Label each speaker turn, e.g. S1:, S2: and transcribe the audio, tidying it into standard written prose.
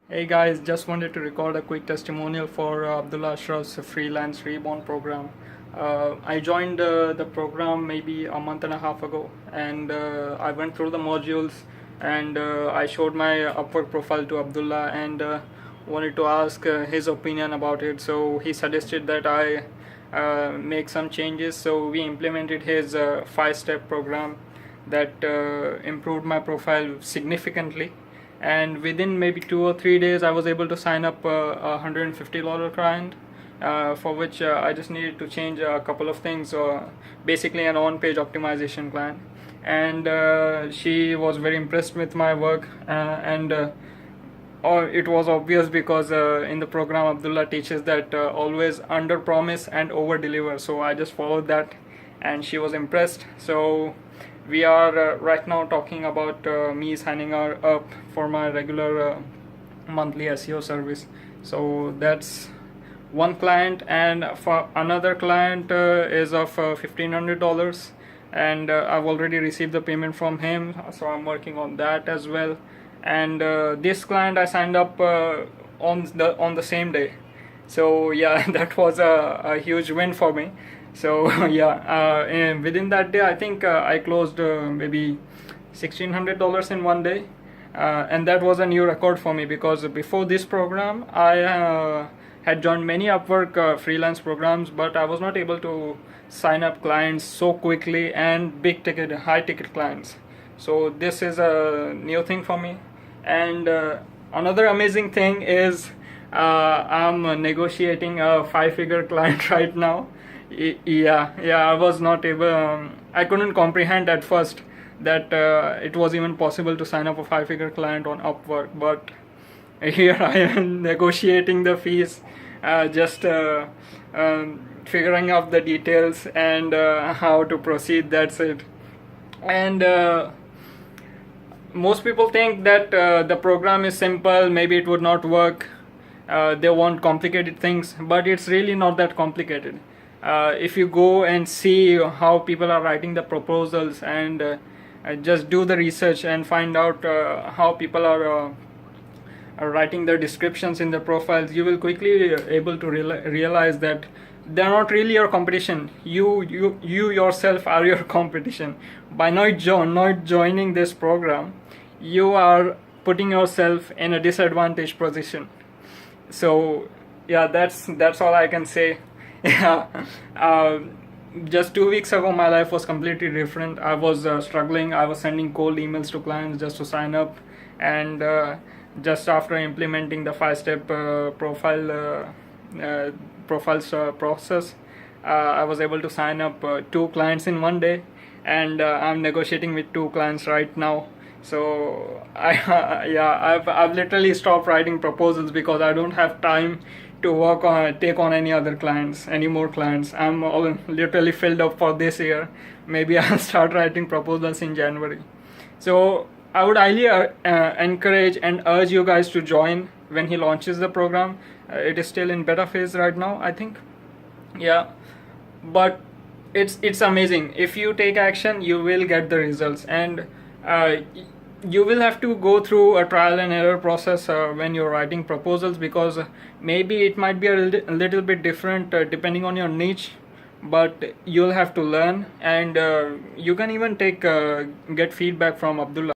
S1: Hey guys, just wanted to record a quick testimonial for Abdullah Ashraf's Freelance Reborn program. I joined the program maybe a month and a half ago, and I went through the modules, and I showed my Upwork profile to Abdullah and wanted to ask his opinion about it. So he suggested that I make some changes. So we implemented his 5-step program that improved my profile significantly, and within maybe 2 or 3 days I was able to sign up a $150 client, for which I just needed to change a couple of things, basically an on-page optimization client. And she was very impressed with my work, and it was obvious because in the program Abdullah teaches that always under promise and over deliver. So I just followed that and she was impressed. So we are right now talking about me signing her up for my regular monthly SEO service. So that's one client, and for another client is of $1,500, and I've already received the payment from him, so I'm working on that as well. And this client I signed up on the same day. So yeah, that was a huge win for me. So yeah, and within that day I think I closed maybe $1,600 in one day, and that was a new record for me because before this program I had joined many Upwork freelance programs, but I was not able to sign up clients so quickly, and big ticket, high ticket clients. So this is a new thing for me. And another amazing thing is I'm negotiating a 5-figure client right now. Yeah, I was not able, I couldn't comprehend at first that it was even possible to sign up a 5-figure client on Upwork, but here I am negotiating the fees, just figuring out the details and how to proceed. That's it. And most people think that the program is simple, maybe it would not work, they want complicated things, but it's really not that complicated. If you go and see how people are writing the proposals and just do the research and find out how people are writing their descriptions in their profiles, you will quickly able to realize that they're not really your competition. You yourself are your competition. By not joining this program, you are putting yourself in a disadvantaged position. So yeah, that's all I can say. Yeah, just 2 weeks ago my life was completely different. I was struggling. I was sending cold emails to clients just to sign up, and just after implementing the 5-step process, I was able to sign up 2 clients in one day, and I'm negotiating with 2 clients right now. So I've literally stopped writing proposals because I don't have time to take on any more clients. I'm literally filled up for this year. Maybe I'll start writing proposals in January. So I would highly encourage and urge you guys to join when he launches the program. It is still in beta phase right now, I think. Yeah, but it's amazing. If you take action, you will get the results, and you will have to go through a trial and error process when you're writing proposals, because maybe it might be a little bit different depending on your niche, but you'll have to learn, and you can even get feedback from Abdullah.